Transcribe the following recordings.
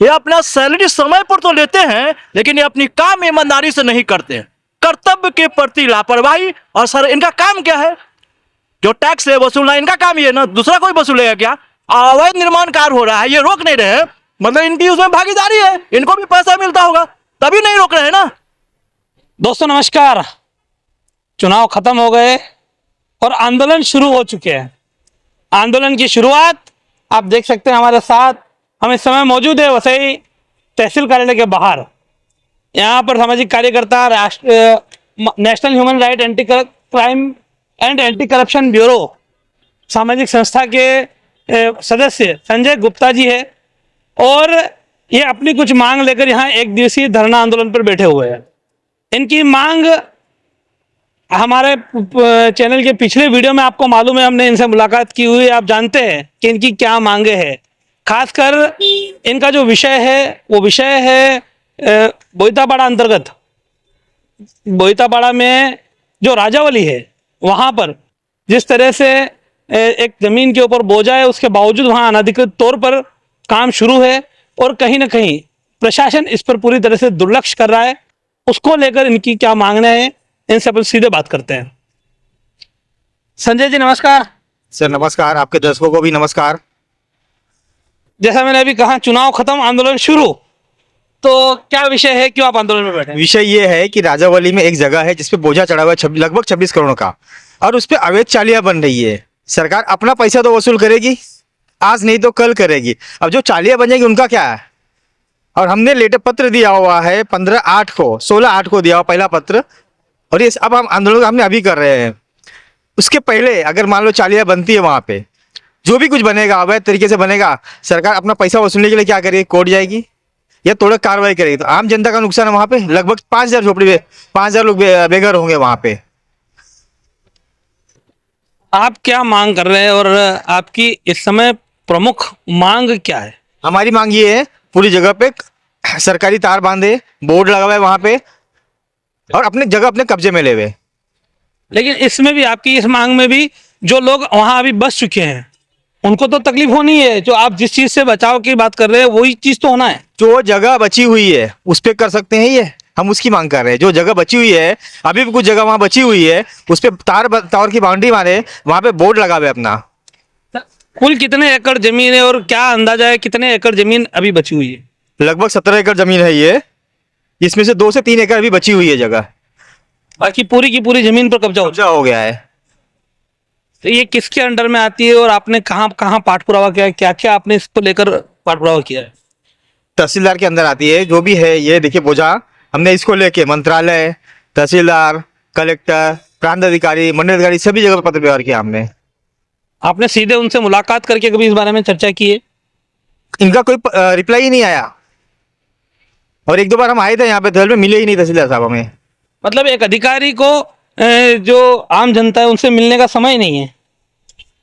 ये अपना सैलरी समय पर तो लेते हैं, लेकिन ये अपनी काम ईमानदारी से नहीं करते हैं। कर्तव्य के प्रति लापरवाही। और सर इनका काम क्या है? जो टैक्स है वसूलना इनका काम ये ना, दूसरा कोई वसूलेगा क्या? अवैध निर्माण कार्य हो रहा है, ये रोक नहीं रहे, मतलब इनकी उसमें भागीदारी है, इनको भी पैसा मिलता होगा, तभी नहीं रोक रहे हैं ना। दोस्तों नमस्कार। चुनाव खत्म हो गए और आंदोलन शुरू हो चुके हैं। आंदोलन की शुरुआत आप देख सकते हैं हमारे साथ हम इस समय मौजूद है वसई तहसील कार्यालय के बाहर। यहाँ पर सामाजिक कार्यकर्ता, national human right anti crime and anti corruption bureau सामाजिक संस्था के सदस्य संजय गुप्ता जी है और ये अपनी कुछ मांग लेकर यहाँ एक दिवसीय धरना आंदोलन पर बैठे हुए हैं। इनकी मांग हमारे चैनल के पिछले वीडियो में आपको मालूम है, हमने इनसे मुलाकात की हुई है, आप जानते हैं कि इनकी क्या मांगे हैं। खासकर इनका जो विषय है वो विषय है बोईतापाड़ा अंतर्गत, बोईतापाड़ा में जो राजावली है वहाँ पर जिस तरह से एक ज़मीन के ऊपर बोझा है, उसके बावजूद वहाँ अनधिकृत तौर पर काम शुरू है और कहीं ना कहीं प्रशासन इस पर पूरी तरह से दुर्लक्ष्य कर रहा है। उसको लेकर इनकी क्या मांगना है, इनसे अपन सीधे बात करते हैं। संजय जी नमस्कार। सर नमस्कार, आपके दर्शकों को भी नमस्कार। जैसा मैंने अभी कहा, चुनाव खत्म आंदोलन शुरू, तो क्या विषय है, क्यों आप आंदोलन में बैठे? विषय ये है कि राजावली में एक जगह है जिसपे बोझा चढ़ा हुआ है लगभग 26 करोड़ का, और उस पर अवैध चालियां बन रही है। सरकार अपना पैसा तो वसूल करेगी, आज नहीं तो कल करेगी। अब जो चालियां बनेगी उनका क्या है? और हमने लेटर पत्र दिया हुआ है 15/8 को, 16/8 को दिया हुआ पहला पत्र, और ये अब हम आंदोलन हमने अभी कर रहे हैं। उसके पहले अगर मान लो चालियां बनती है, वहाँ पे जो भी कुछ बनेगा अवैध तरीके से बनेगा, सरकार अपना पैसा वसूलने के लिए क्या करेगी? कोर्ट जाएगी या तोड़क कार्रवाई करेगी, तो आम जनता का नुकसान है। वहाँ पे लगभग 5000 झोपड़ी में 5000 लोग बेघर होंगे वहाँ पे। आप क्या मांग कर रहे हैं और आपकी इस समय प्रमुख मांग क्या है? हमारी मांग ये है, पूरी जगह पे सरकारी तार बांधे, बोर्ड लगा हुआ है वहाँ पे, और अपने जगह अपने कब्जे में ले हुए। लेकिन इसमें भी, आपकी इस मांग में भी, जो लोग वहां अभी बस चुके हैं उनको तो तकलीफ होनी है। जो आप जिस चीज से बचाव की बात कर रहे हैं वही चीज तो होना है। जो जगह बची हुई है उस पे कर सकते हैं, ये हम उसकी मांग कर रहे हैं। जो जगह बची हुई है, अभी भी कुछ जगह वहाँ बची हुई है, उस पे तार की बाउंड्री मारे, वहाँ पे बोर्ड लगा हुआ है अपना। कुल कितने एकड़ जमीन है और क्या अंदाजा है कितने एकड़ जमीन अभी बची हुई है? लगभग 17 एकड़ जमीन है ये, जिसमें से 2 से 3 एकड़ अभी बची हुई है जगह, बाकी पूरी की पूरी जमीन पर कब्जा हो गया है। तो ये किसके अंडर में आती है और आपने कहाँ कहाँ पाठ पुरावा किया है, क्या क्या आपने इसको लेकर पाठ पुरावा किया है? तहसीलदार के अंदर आती है जो भी है। ये देखिए बोझा, हमने इसको लेके मंत्रालय, तहसीलदार, कलेक्टर, प्रांत अधिकारी, मंडल अधिकारी सभी जगह पर पत्र व्यवहार किया हमने। आपने सीधे उनसे मुलाकात करके कभी इस बारे में चर्चा की है? इनका कोई रिप्लाई ही नहीं आया, और 1-2 बार हम आए थे यहाँ पे धल में, मिले ही नहीं तहसीलदार साहब हमें। मतलब एक अधिकारी को जो आम जनता है उनसे मिलने का समय नहीं है।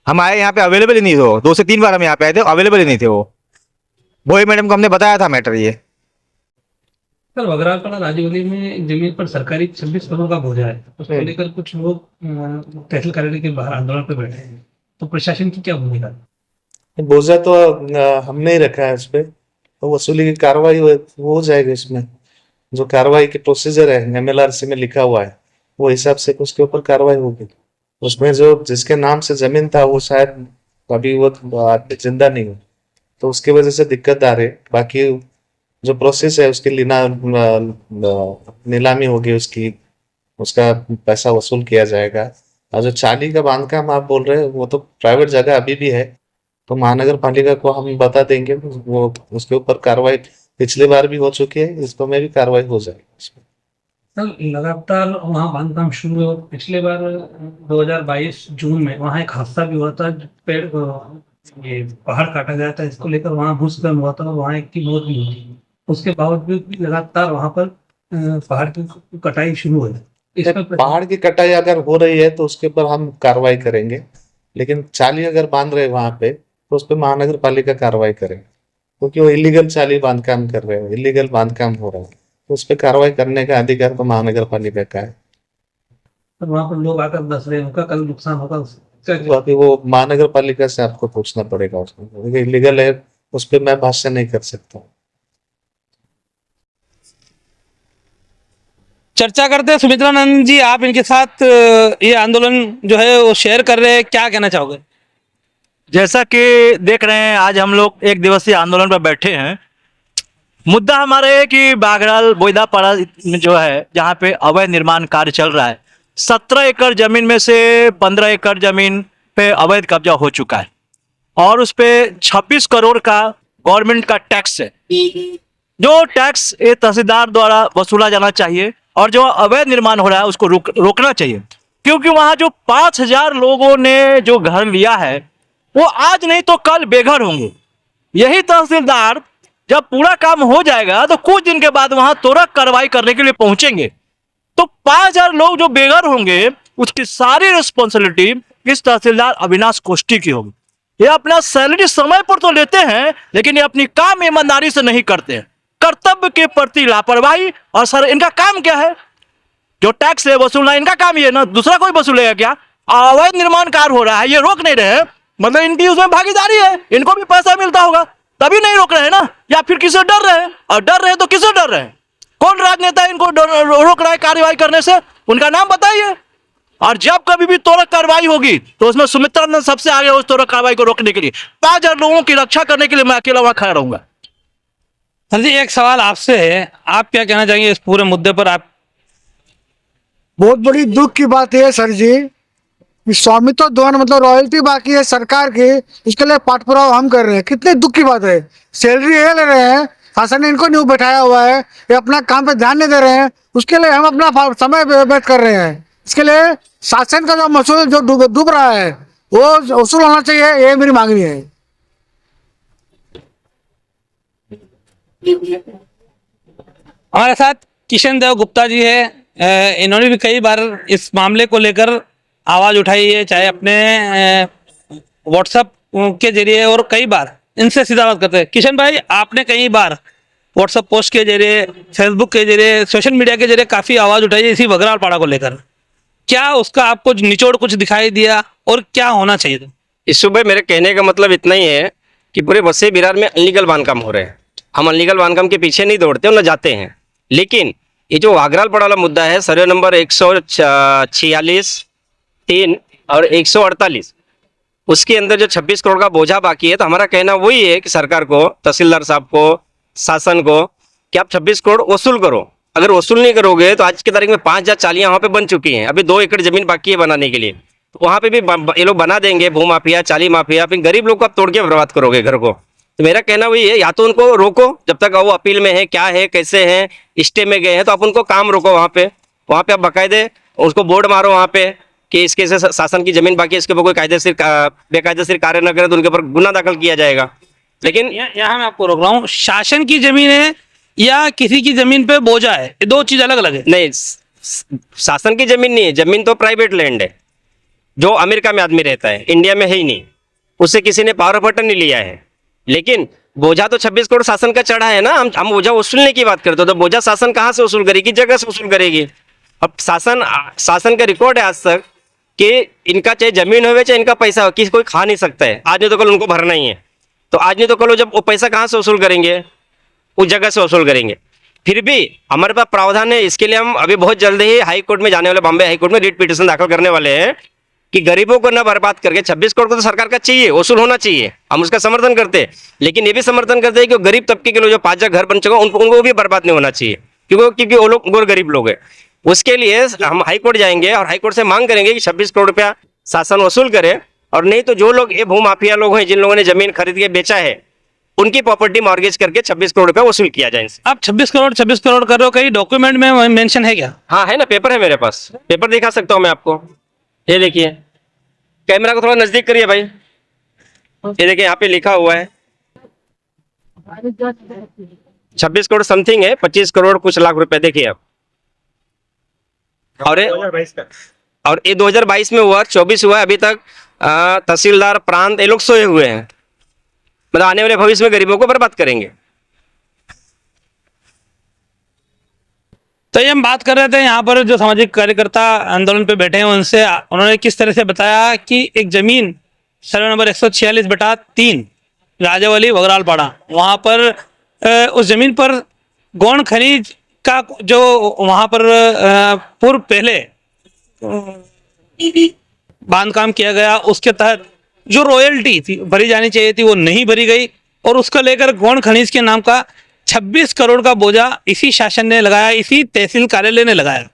हम आए यहाँ पे, अवेलेबल ही नहीं थे वो। 2 से 3 बार हम यहाँ पे आए थे, अवेलेबल ही नहीं थे वो। वही मैडम को हमने बताया था मैटर ये। सर बगरालपाड़ा राजवली में जमीन पर सरकारी 26 करोड़ का बोझा है, उसको लेकर कुछ लोग तहसील कार्यालय के बाहर आंदोलन पर बैठे हैं, तो प्रशासन की क्या भूमिका? बोझा तो हमने ही रखा है, उस पर तो वसूली की कार्रवाई हो जाएगी। इसमें जो कार्रवाई के प्रोसीजर है MLRC में लिखा हुआ है, वो हिसाब से उसके ऊपर कार्रवाई होगी। उसमें जो जिसके नाम से जमीन था वो शायद अभी वो आदमी जिंदा नहीं हो, तो उसकी वजह से दिक्कत आ रही है। बाकी जो प्रोसेस है उसकी नीलामी होगी, उसका पैसा वसूल किया जाएगा। और जो चाली का बांधकाम आप बोल रहे हैं वो तो प्राइवेट जगह अभी भी है, तो महानगर पालिका को हम बता देंगे, वो उसके ऊपर कार्रवाई पिछली बार भी हो चुकी है, इस पर में भी कार्रवाई हो जाएगी। सर लगातार वहाँ बांधकाम शुरू है, पिछले बार 2022 जून में वहाँ एक हादसा भी हुआ था, पेड़ ये पहाड़ काटा गया था, इसको लेकर वहाँ भूस्खलन हुआ था और वहाँ एक की मौत भी हुई थी। उसके बावजूद भी लगातार वहाँ पर पहाड़ की कटाई शुरू है। पहाड़ की कटाई अगर हो रही है तो उसके ऊपर हम कार्रवाई करेंगे, लेकिन चाली अगर बांध रहे वहां पे तो उस पर महानगर पालिका कार्रवाई करेंगे, क्योंकि वो इलीगल चाली बांधकाम कर रहे हैं, इलीगल बांधकाम हो रहा है, तो उस पर कार्रवाई करने का अधिकार तो महानगर पालिका का है। तो वहाँ पर लोग आकर बस रहे हैं, उनका कल नुकसान होगा उससे। तो अभी वो महानगर पालिका से आपको पूछना पड़ेगा, उसको इलीगल है उस पर मैं भाष्य नहीं कर सकता। चर्चा करते हैं। सुमित्रानंद जी, आप इनके साथ ये आंदोलन जो है वो शेयर कर रहे हैं, क्या कहना चाहोगे? जैसा कि देख रहे हैं, आज हम लोग एक दिवसीय आंदोलन पर बैठे हैं। मुद्दा हमारे है कि बागराल बोईदापाड़ा में जो है, जहाँ पे अवैध निर्माण कार्य चल रहा है, 17 एकड़ जमीन में से 15 एकड़ जमीन पे अवैध कब्जा हो चुका है और उस पे 26 करोड़ का गवर्नमेंट का टैक्स है, जो टैक्स ये तहसीलदार द्वारा वसूला जाना चाहिए और जो अवैध निर्माण हो रहा है उसको रोकना चाहिए। क्योंकि वहाँ जो 5000 लोगों ने जो घर लिया है वो आज नहीं तो कल बेघर होंगे। यही तहसीलदार जब पूरा काम हो जाएगा तो कुछ दिन के बाद वहां त्वरित कार्रवाई करने के लिए पहुंचेंगे, तो 5000 लोग जो बेघर होंगे उसकी सारी रिस्पॉन्सिबिलिटी इस तहसीलदार अविनाश कोष्टी की होगी। ये अपना सैलरी समय पर तो लेते हैं, लेकिन ये अपनी काम ईमानदारी से नहीं करते हैं। कर्तव्य के प्रति लापरवाही। और सर, इनका काम क्या है? जो टैक्स है वसूलना इनका काम ही है ना, दूसरा कोई वसूलेगा क्या? अवैध निर्माण कार्य हो रहा है, ये रोक नहीं रहे, मतलब इनकी उसमें भागीदारी है, इनको भी पैसा मिलता होगा तभी नहीं रोक रहे हैं ना, या फिर किसी डर रहे हैं? और डर रहे तो किससे डर रहे हैं? कौन राजनेता इनको रोक रहा है कार्रवाई करने से? उनका नाम बताइए। और जब कभी भी त्वरित कार्रवाई होगी तो उसमें सुमित्रानंद सबसे आगे उस त्वरित कार्रवाई को रोकने के लिए, 5000 लोगों की रक्षा करने के लिए मैं अकेला वहां खड़ा रहूंगा। सर जी, एक सवाल आपसे है, आप क्या कहना चाहेंगे इस पूरे मुद्दे पर? आप बहुत बड़ी दुख की बात है सर जी, कि स्वामित्व दोहन मतलब रॉयल्टी बाकी है सरकार की, इसके लिए पाठ पुरावा हम कर रहे हैं। कितने दुख की बात है। सैलरी ये ले रहे हैं, शासन ने इनको नहीं बैठाया हुआ है, ये अपना काम पे ध्यान नहीं दे रहे हैं, उसके लिए हम अपना समय व्यर्थ कर रहे हैं। इसके लिए शासन का जो महसूल जो डूब रहा है वो वसूल होना चाहिए, ये मेरी मांगनी है। हमारे साथ किशन देव गुप्ता जी है। इन्होंने भी कई बार इस मामले को लेकर आवाज उठाई है, चाहे अपने व्हाट्सएप के जरिए, और कई बार इनसे सीधा बात करते हैं। किशन भाई, आपने कई बार व्हाट्सएप पोस्ट के जरिए, फेसबुक के जरिए, सोशल मीडिया के जरिए काफी आवाज उठाई है इसी बगराल पाड़ा को लेकर। क्या उसका आपको निचोड़ कुछ दिखाई दिया और क्या होना चाहिए था? इस सुबह मेरे कहने का मतलब इतना ही है कि पूरे वसई बिरार में अनलीगल बांधकाम हो रहे हैं। हम अनलीगल बांधकाम के पीछे नहीं दौड़ते और न जाते हैं, लेकिन ये जो वागराल पड़ा वाला मुद्दा है, सर्वे नंबर 146, 3 और 148, उसके अंदर जो 26 करोड़ का बोझा बाकी है, तो हमारा कहना वही है कि सरकार को, तहसीलदार साहब को, शासन को, कि आप 26 करोड़ वसूल करो। अगर वसूल नहीं करोगे तो आज की तारीख में 5000 चालियाँ वहाँ पे बन चुकी हैं, अभी 2 एकड़ जमीन बाकी है बनाने के लिए, तो वहाँ पे भी ये लोग बना देंगे, भू माफिया, चाली माफिया, फिर गरीब लोग को आप तोड़ के बर्बाद करोगे घर को। तो मेरा कहना वही है, या तो उनको रोको जब तक वो अपील में है, क्या है, कैसे हैं, स्टे में गए हैं, तो आप उनको काम रोको वहाँ पे आप बाकायदे उसको बोर्ड मारो वहाँ पे कि इसके से शासन की जमीन बाकी है, इसके ऊपर कोई बेकायदेशीर कार्य न करे तो उनके ऊपर गुना दाखिल किया जाएगा। लेकिन यहाँ मैं आपको रोक रहा हूँ, शासन की जमीन है या किसी की जमीन पे बोझा है, ये दो चीज अलग अलग है। नहीं, शासन की जमीन नहीं है, जमीन तो प्राइवेट लैंड है, जो अमेरिका में आदमी रहता है, इंडिया में है ही नहीं, उससे किसी ने पावर ऑफ अटर्नी नहीं लिया है। लेकिन बोझा तो 26 करोड़ शासन का चढ़ा है ना, हम बोझा वसूलने की बात करते हो, तो बोझा शासन कहाँ से वसूल करेगी? जगह से वसूल करेगी। अब शासन का रिकॉर्ड है आज तक कि इनका चाहे जमीन हो चाहे इनका पैसा हो, किसी कोई खा नहीं सकता है। आज नहीं तो कल उनको भरना ही है, तो आज नहीं तो कल जब वो पैसा कहाँ से वसूल करेंगे? उस जगह से वसूल करेंगे। फिर भी हमारे पास प्रावधान है, इसके लिए हम अभी बहुत जल्द ही हाई कोर्ट में जाने वाले, बॉम्बे हाई कोर्ट में रिट पिटीशन दाखिल करने वाले हैं कि गरीबों को न बर्बाद करके 26 करोड़ को तो सरकार का चाहिए, वसूल होना चाहिए, हम उसका समर्थन करते हैं। लेकिन ये भी समर्थन करते हैं कि गरीब तबके के लोग जो 5 घर बन चुके हैं उनको भी बर्बाद नहीं होना चाहिए, क्योंकि वो लोग और गरीब लोग हैं। उसके लिए हम हाई कोर्ट जाएंगे और हाई कोर्ट से मांग करेंगे कि 26 करोड़ रुपया शासन वसूल करे, और नहीं तो जो लोग ये भू माफिया लोग हैं, जिन लोगों ने जमीन खरीद के बेचा है, उनकी प्रॉपर्टी मॉर्गेज करके 26 करोड़ रुपया वसूल किया जाए इनसे। आप 26 करोड़ कर रहे हो, कहीं डॉक्यूमेंट में मेंशन है क्या? हाँ है ना, पेपर है मेरे पास, पेपर दिखा सकता हूँ मैं आपको। ये देखिए, कैमरा को थोड़ा नजदीक करिए भाई, ये देखिए यहाँ पे लिखा हुआ है 26 करोड़ समथिंग है, 25 करोड़ कुछ लाख रुपए, देखिए आप। और ये 2022 में हुआ, 24 हुआ, अभी तक तहसीलदार, प्रांत, ये लोग सोए हुए हैं, मतलब आने वाले भविष्य में गरीबों को बर्बाद करेंगे। तो ये हम बात कर रहे थे, यहाँ पर जो सामाजिक कार्यकर्ता आंदोलन पे बैठे हैं उनसे, उन्होंने किस तरह से बताया कि एक जमीन सर्वे नंबर 146/3 राजावली बगराल पाड़ा, वहाँ पर उस जमीन पर गौण खनिज का जो वहां पर पूर्व पहले बांधकाम किया गया, उसके तहत जो रॉयल्टी थी भरी जानी चाहिए थी वो नहीं भरी गई, और उसको लेकर गौण खनिज के नाम का 26 करोड़ का बोझा इसी शासन ने लगाया, इसी तहसील कार्यालय ने लगाया।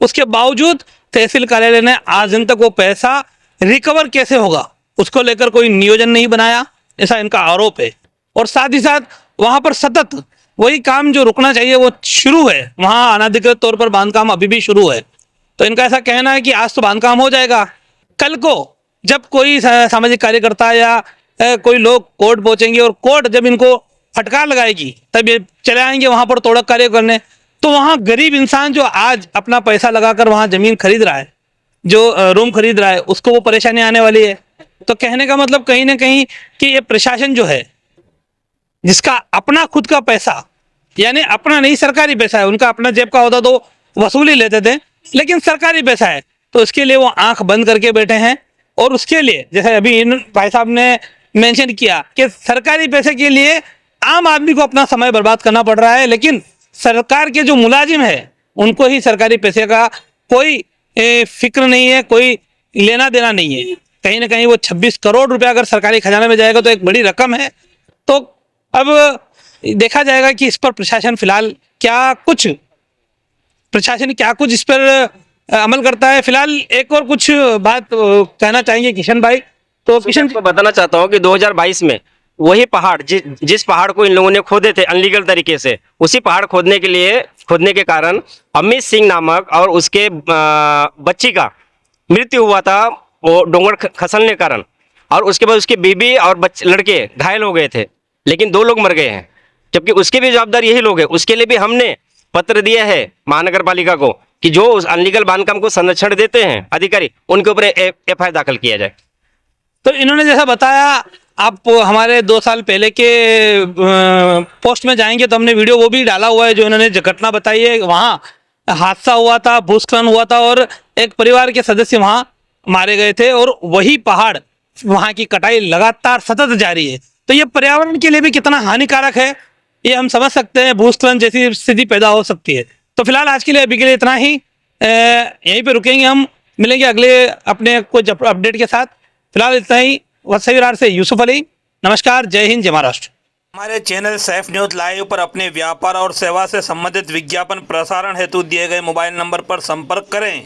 उसके बावजूद तहसील कार्यालय ने आज दिन तक वो पैसा रिकवर कैसे होगा उसको लेकर कोई नियोजन नहीं बनाया, ऐसा इनका आरोप है। और साथ ही साथ वहां पर सतत वही काम जो रुकना चाहिए वो शुरू है, वहां अनाधिकृत तौर पर बांधकाम अभी भी शुरू है। तो इनका ऐसा कहना है कि आज तो बांधकाम हो जाएगा, कल को जब कोई सामाजिक कार्यकर्ता या कोई लोग कोर्ट पहुंचेंगे और कोर्ट जब इनको फटकार लगाएगी तब ये चले आएंगे वहां पर तोड़क कार्य करने। तो वहां गरीब इंसान जो आज अपना पैसा लगाकर वहां जमीन खरीद रहा है, जो रूम खरीद रहा है, उसको वो परेशानी आने वाली है। तो कहने का मतलब कहीं ना कहीं कि ये प्रशासन जो है, जिसका अपना खुद का पैसा, यानी अपना नहीं सरकारी पैसा है, उनका अपना जेब का होता तो वसूली लेते थे, लेकिन सरकारी पैसा है तो उसके लिए वो आंख बंद करके बैठे हैं। और उसके लिए जैसे अभी इन भाई साहब ने मेंशन किया कि सरकारी पैसे के लिए आम आदमी को अपना समय बर्बाद करना पड़ रहा है, लेकिन सरकार के जो मुलाजिम है उनको ही सरकारी पैसे का कोई फिक्र नहीं है, कोई लेना देना नहीं है। कहीं ना कहीं वो 26 करोड़ रुपया अगर सरकारी खजाने में जाएगा तो एक बड़ी रकम है। तो अब देखा जाएगा कि इस पर प्रशासन फिलहाल प्रशासन क्या कुछ इस पर अमल करता है। फिलहाल एक और कुछ बात कहना चाहेंगे किशन भाई। तो किशन को बताना चाहता हूँ कि 2022 में वही पहाड़ जिस पहाड़ को इन लोगों ने खोदे थे अनलीगल तरीके से, उसी पहाड़ खोदने के कारण अमित सिंह नामक और उसके बच्ची का मृत्यु हुआ था, वो डोंगर खसलने के कारण। और उसके बाद उसकी बीबी और लड़के घायल हो गए थे, लेकिन 2 लोग मर गए हैं, जबकि उसके भी जवाबदार यही लोग हैं। उसके लिए भी हमने पत्र दिया है महानगर पालिका को कि जो उस अनलीगल बांधकाम को संरक्षण देते हैं अधिकारी, उनके ऊपर FIR दाखिल किया जाए। तो इन्होंने जैसा बताया, आप हमारे 2 साल पहले के पोस्ट में जाएंगे तो हमने वीडियो वो भी डाला हुआ है जो इन्होंने घटना बताई है। वहाँ हादसा हुआ था, भूस्खलन हुआ था और एक परिवार के सदस्य वहाँ मारे गए थे, और वही पहाड़ वहाँ की कटाई लगातार सतत जारी है। तो ये पर्यावरण के लिए भी कितना हानिकारक है ये हम समझ सकते हैं, भूस्खलन जैसी स्थिति पैदा हो सकती है। तो फिलहाल आज के लिए अभी के लिए इतना ही, यहीं पे रुकेंगे, हम मिलेंगे अगले अपने कुछ अपडेट के साथ। फिलहाल इतना ही। वत्सई विरार से यूसुफ अली, नमस्कार, जय हिंद, जय महाराष्ट्र। हमारे चैनल सैफ न्यूज लाइव पर अपने व्यापार और सेवा से संबंधित विज्ञापन प्रसारण हेतु दिए गए मोबाइल नंबर पर संपर्क करें।